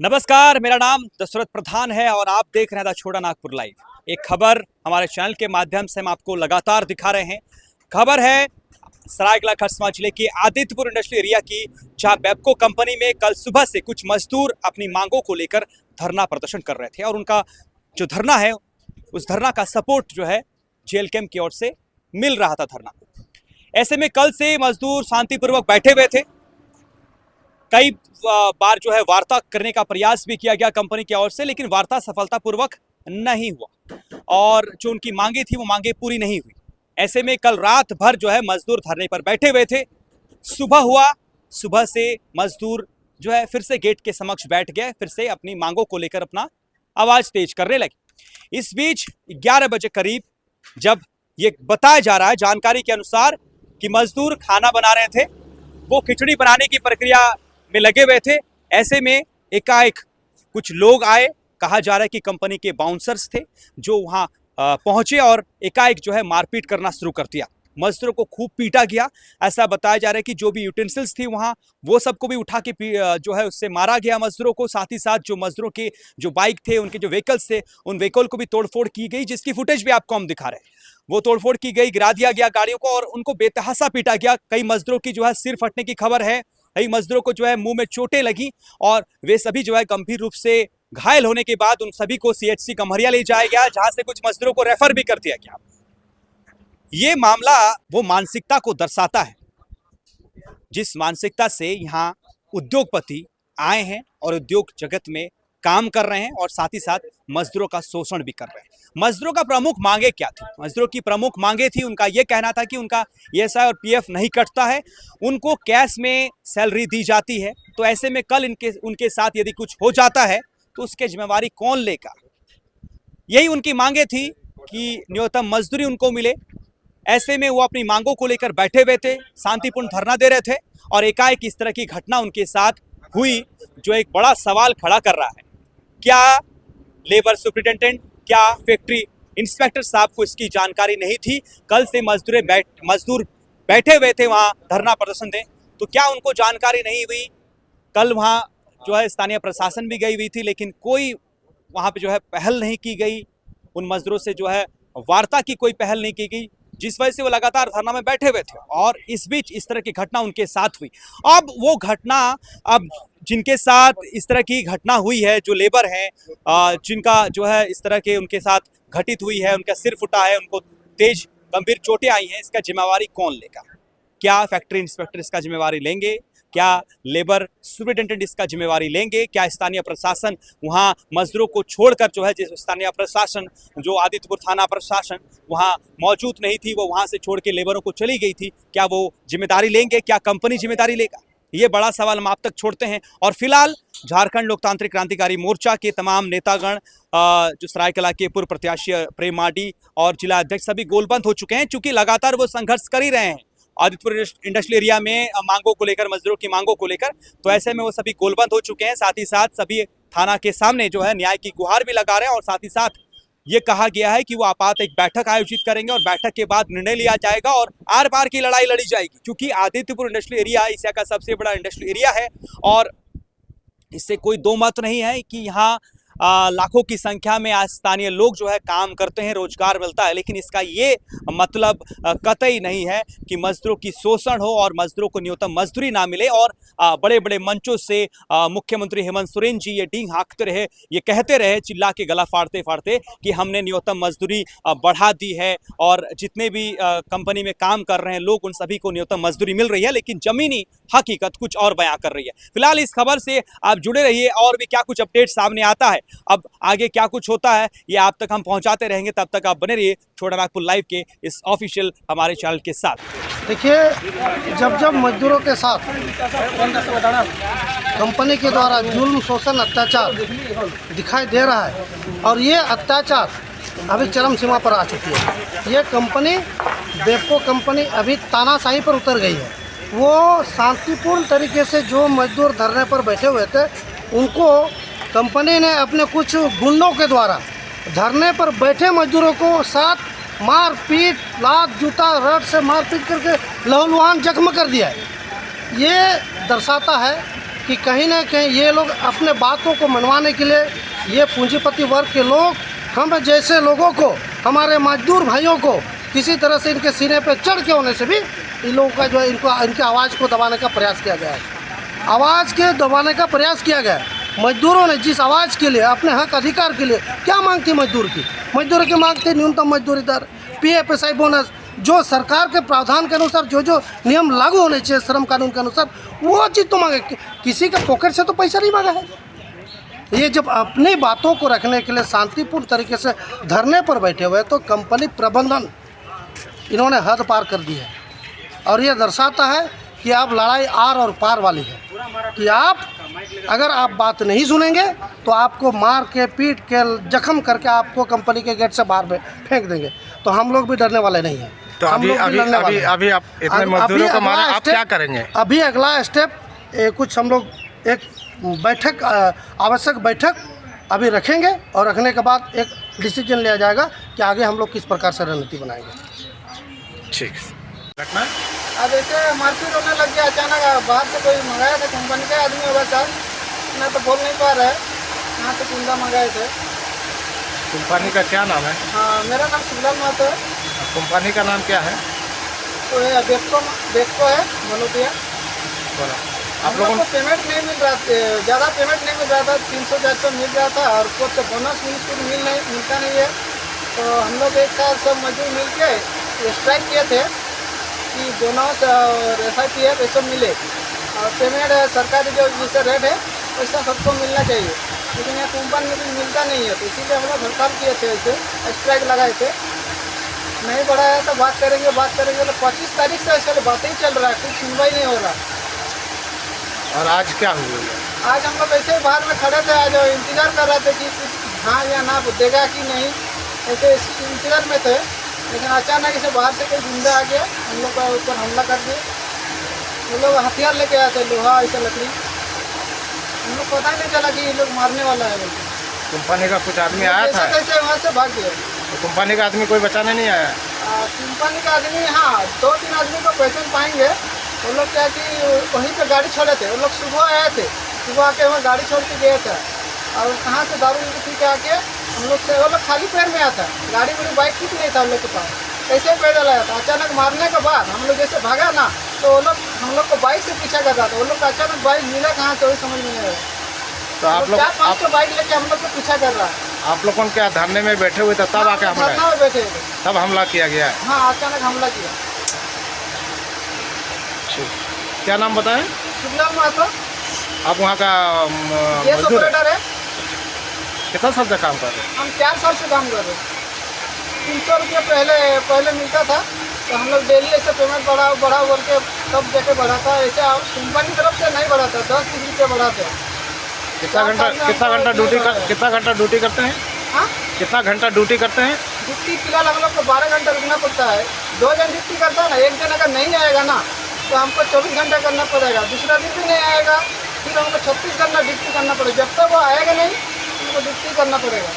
नमस्कार, मेरा नाम दशरथ प्रधान है और आप देख रहे हैं द छोटा नागपुर लाइव। एक खबर हमारे चैनल के माध्यम से हम आपको लगातार दिखा रहे हैं। खबर है सरायकेला खरसावां जिले के आदित्यपुर इंडस्ट्रियल एरिया की, जहां बेबको कंपनी में कल सुबह से कुछ मजदूर अपनी मांगों को लेकर धरना प्रदर्शन कर रहे थे और उनका जो धरना है उस धरना का सपोर्ट जो है जेएलकेएम की ओर से मिल रहा था धरना को। ऐसे में कल से मजदूर शांतिपूर्वक बैठे हुए थे। कई बार जो है वार्ता करने का प्रयास भी किया गया कंपनी की ओर से, लेकिन वार्ता सफलतापूर्वक नहीं हुआ और जो उनकी मांगे थी वो मांगे पूरी नहीं हुई। ऐसे में कल रात भर जो है मजदूर धरने पर बैठे हुए थे। सुबह हुआ, सुबह से मजदूर जो है फिर से गेट के समक्ष बैठ गए, फिर से अपनी मांगों को लेकर अपना आवाज तेज करने लगे। इस बीच 11 बजे करीब जब ये बताया जा रहा है जानकारी के अनुसार कि मजदूर खाना बना रहे थे, वो खिचड़ी बनाने की प्रक्रिया में लगे हुए थे। ऐसे में एकाएक कुछ लोग आए, कहा जा रहा है कि कंपनी के बाउंसर्स थे जो वहां पहुंचे और एकाएक जो है मारपीट करना शुरू कर दिया। मजदूरों को खूब पीटा गया। ऐसा बताया जा रहा है कि जो भी यूटेंसिल्स थी वहां वो सबको भी उठा के जो है उससे मारा गया मजदूरों को। साथ ही साथ जो मजदूरों के जो बाइक थे, उनके जो व्हीकल्स थे, उन व्हीकल को भी तोड़फोड़ की गई, जिसकी फुटेज भी आपको हम दिखा रहे हैं। वो तोड़फोड़ की गई, गिरा दिया गया गाड़ियों को और उनको बेतहासा पीटा गया। कई मजदूरों की जो है सिर फटने की खबर है, कई मजदूरों को जो है मुंह में चोटें लगी और वे सभी जो है गंभीर रूप से घायल होने के बाद उन सभी को सीएचसी गम्हरिया ले जाया गया, जहां से कुछ मजदूरों को रेफर भी कर दिया गया। ये मामला वो मानसिकता को दर्शाता है जिस मानसिकता से यहाँ उद्योगपति आए हैं और उद्योग जगत में काम कर रहे हैं और साथ ही साथ मजदूरों का शोषण भी कर रहे हैं। मजदूरों का प्रमुख मांगे क्या थी? मजदूरों की प्रमुख मांगे थी, उनका यह कहना था कि उनका ईएसआई और पीएफ नहीं कटता है, उनको कैश में सैलरी दी जाती है। तो ऐसे में कल उनके साथ यदि कुछ हो जाता है तो उसकी जिम्मेवारी कौन लेगा? यही उनकी मांगे थी कि न्यूनतम मजदूरी उनको मिले। ऐसे में वो अपनी मांगों को लेकर बैठे हुए थे, शांतिपूर्ण धरना दे रहे थे और एकाएक इस तरह की घटना उनके साथ हुई, जो एक बड़ा सवाल खड़ा कर रहा है। क्या लेबर सुपरिटेंडेंट, क्या फैक्ट्री इंस्पेक्टर साहब को इसकी जानकारी नहीं थी? कल से मजदूर बैठे हुए थे वहां धरना प्रदर्शन दें, तो क्या उनको जानकारी नहीं हुई? कल वहां जो है स्थानीय प्रशासन भी गई हुई थी, लेकिन कोई वहां पे जो है पहल नहीं की गई। उन मजदूरों से जो है वार्ता की कोई पहल नहीं की गई, जिस वजह से वो लगातार धरना में बैठे हुए थे और इस बीच इस तरह की घटना उनके साथ हुई। अब वो घटना, अब जिनके साथ इस तरह की घटना हुई है, जो लेबर हैं, जिनका जो है इस तरह के उनके साथ घटित हुई है, उनका सिर फुटा है, उनको तेज गंभीर चोटें आई हैं, इसका जिम्मेवारी कौन लेगा? क्या फैक्ट्री इंस्पेक्टर इसका जिम्मेवारी लेंगे? क्या लेबर सुपरिटेंडेंट इसका जिम्मेवारी लेंगे? क्या स्थानीय प्रशासन वहां मजदूरों को छोड़कर जो है, जिस स्थानीय प्रशासन जो आदित्यपुर थाना प्रशासन वहां मौजूद नहीं थी, वो वहां से छोड़ के लेबरों को चली गई थी, क्या वो जिम्मेदारी लेंगे? क्या कंपनी जिम्मेदारी लेगा? ये बड़ा सवाल हम आप तक छोड़ते हैं। और फिलहाल झारखंड लोकतांत्रिक क्रांतिकारी मोर्चा के तमाम नेतागण, जो सरायकेला के पूर्व प्रत्याशी प्रेम माडी और जिला अध्यक्ष सभी गोलबंद हो चुके हैं, चूंकि लगातार वो संघर्ष कर ही रहे हैं आदित्यपुर इंडस्ट्रियल एरिया में मांगों को लेकर, मजदूरों की मांगों को लेकर। तो ऐसे में वो सभी गोलबंद हो चुके हैं। साथ ही साथ सभी थाना के सामने जो है न्याय की गुहार भी लगा रहे हैं और साथ ही साथ ये कहा गया है कि वो आपात एक बैठक आयोजित करेंगे और बैठक के बाद निर्णय लिया जाएगा और आर पार की लड़ाई लड़ी जाएगी। क्योंकि आदित्यपुर इंडस्ट्रियल एरिया एशिया का सबसे बड़ा इंडस्ट्रियल एरिया है और इससे कोई दो मत नहीं है कि यहाँ लाखों की संख्या में आज स्थानीय लोग जो है काम करते हैं, रोजगार मिलता है। लेकिन इसका ये मतलब कतई नहीं है कि मजदूरों की शोषण हो और मजदूरों को न्यूनतम मजदूरी ना मिले। और बड़े बड़े मंचों से मुख्यमंत्री हेमंत सोरेन जी ये डींग हाँकते रहे, ये कहते रहे चिल्ला के गला फाड़ते फाड़ते कि हमने न्यूनतम मजदूरी बढ़ा दी है और जितने भी कंपनी में काम कर रहे हैं लोग, उन सभी को न्यूनतम मजदूरी मिल रही है। लेकिन जमीनी हकीकत कुछ और बयां कर रही है। फिलहाल इस खबर से आप जुड़े रहिए और भी क्या कुछ अपडेट सामने आता है, अब आगे क्या कुछ होता है, ये आप तक हम पहुंचाते रहेंगे। तब तक आप बने रहिए छोटा नागपुर लाइव के इस ऑफिशियल हमारे चैनल के साथ। देखिए, जब जब मजदूरों के साथ कंपनी के द्वारा जुल्म, शोषण, अत्याचार दिखाई दे रहा है और ये अत्याचार अभी चरम सीमा पर आ चुकी है। ये कंपनी, बेबको कंपनी अभी तानाशाही पर उतर गई है। वो शांतिपूर्ण तरीके से जो मजदूर धरने पर बैठे हुए थे, उनको कंपनी ने अपने कुछ गुंडों के द्वारा धरने पर बैठे मजदूरों को साथ मारपीट, लात, जूता, रड से मारपीट करके लहूलुहान जख्म कर दिया है। ये दर्शाता है कि कहीं ना कहीं ये लोग अपने बातों को मनवाने के लिए, ये पूंजीपति वर्ग के लोग हम जैसे लोगों को, हमारे मजदूर भाइयों को किसी तरह से इनके सीने पे चढ़ के होने से भी इन लोगों का जो है इनके आवाज़ को दबाने का प्रयास किया गया है। आवाज़ के दबाने का प्रयास किया गया है। मजदूरों ने जिस आवाज़ के लिए, अपने हक अधिकार के लिए क्या मांग थी मजदूर की मांग थी न्यूनतम मजदूरी दर, PF SI बोनस, जो सरकार के प्रावधान के अनुसार जो नियम लागू होने चाहिए श्रम कानून के अनुसार, वो चीज़ तो मांगे। किसी के पॉकेट से तो पैसा नहीं मांगा है। ये जब अपनी बातों को रखने के लिए शांतिपूर्ण तरीके से धरने पर बैठे हुए तो कंपनी प्रबंधन इन्होंने हद पार कर दी है। और ये दर्शाता है कि अब लड़ाई आर और पार वाली है, कि अगर आप बात नहीं सुनेंगे तो आपको मार के, पीट के, जख्म करके आपको कंपनी के गेट से बाहर फेंक देंगे। तो हम लोग भी डरने वाले नहीं हैं। तो अभी आप इतने मजदूरों को मारा, आप क्या करेंगे? अभी अगला स्टेप कुछ हम लोग एक बैठक, आवश्यक बैठक अभी रखेंगे और रखने के बाद एक डिसीजन लिया जाएगा कि आगे हम लोग किस प्रकार से रणनीति बनाएंगे। ठीक रखना। अब ऐसे मारपीट होने लग गया अचानक। बाहर से कोई मंगाया था, कंपनी का आदमी होगा सर, मैं तो बोल नहीं पा रहा है। यहाँ से कुंदा मंगाए थे। कंपनी का क्या नाम है? हाँ, मेरा नाम शिवलाल महतो है। कंपनी का नाम क्या है? तो ये बेक्को है, मनोतिया। बोला आप लोगों को पेमेंट नहीं मिल रहा, ज़्यादा पेमेंट नहीं मिल रहा था। 300-400 मिल रहा था और कुछ बोनस मिलता नहीं है। तो हम लोग एक साथ सब मजदूर मिल के स्ट्राइक किए थे कि बोनस और SIPF ये सब मिले और पेमेंट सरकारी जो जैसे रेट है वैसा सबको मिलना चाहिए। लेकिन यहाँ कंपनी में कुछ मिलता नहीं है, तो इसीलिए हम लोग हड़ताल किए थे, ऐसे स्ट्राइक लगाए थे। नहीं बढ़ाया तो बात करेंगे। तो 25 तारीख से ऐसे बातें ही चल रहा है, कुछ सुनवाई नहीं हो रहा। और आज क्या हुआ? आज हम लोग ऐसे ही बाहर में खड़े थे, आज इंतज़ार कर रहे थे कि हाँ या ना देगा कि नहीं, ऐसे इंतज़ार में थे। लेकिन अचानक से बाहर से कोई गुंडा आ गया, हम लोग का ऊपर हमला कर दिया। वो लोग हथियार लेके आए थे, लोहा ऐसा लकड़ी। हम लोग पता ही नहीं चला कि ये लोग मारने वाला है बोलते। कंपनी का कुछ आदमी आया था? कैसे वहाँ से भाग गया। तो कंपनी का आदमी कोई बचाने नहीं आया? कंपनी का आदमी, हाँ, 2-3 आदमी को पहचान पाएंगे। वो लोग क्या कि वहीं पे गाड़ी छोड़े थे। वो लोग सुबह आए थे, सुबह आके वहाँ गाड़ी छोड़ के गए थे और कहाँ से दारू पी के आके हम लोग से, वो लोग खाली पैर में आया था, गाड़ी बड़ी बाइक कुछ नहीं था हम लोग के पास, ऐसे ही पैदल आया था। अचानक मारने के बाद हम लोग जैसे भागा ना, तो वो लोग हम लोग को बाइक से पीछा कर रहा था। वो लोग का अचानक बाइक मिला कहाँ से वही समझ में नहीं आया। तो आप लोग 4-5 बाइक लेके हम लोग को पीछा कर रहा है। आप लोगों क्या धरने में बैठे हुए थे तब आके हमला? धरना में बैठे थे, तब हमला किया गया है? हाँ, अचानक हमला किया। क्या नाम बताएं? शिवलाल महतो। आप वहाँ का ये मजदूर ऑपरेटर है। कितना साल से काम कर रहे हैं? हम 4 साल से काम कर रहे हैं। 300 रुपये पहले मिलता था, तो हम लोग डेली ऐसे पेमेंट बढ़ा बोल के तब जाके बढ़ा था। ऐसे कंपनी की तरफ से नहीं बढ़ा था, 10-20 रुपये बढ़ाते हैं। कितना घंटा ड्यूटी करते हैं? हाँ, कितना घंटा ड्यूटी करते हैं? ड्यूटी फिलहाल हम लोग को 12 घंटा रुकना पड़ता है। 2 जन ड्यूटी करता है ना, एक जन अगर नहीं आएगा ना तो हमको 24 घंटा करना पड़ेगा। दूसरा दिन भी नहीं आएगा, फिर हमको 36 घंटा ड्यूटी करना पड़ेगा। जब तक वो आएगा नहीं, हमको ड्यूटी करना पड़ेगा।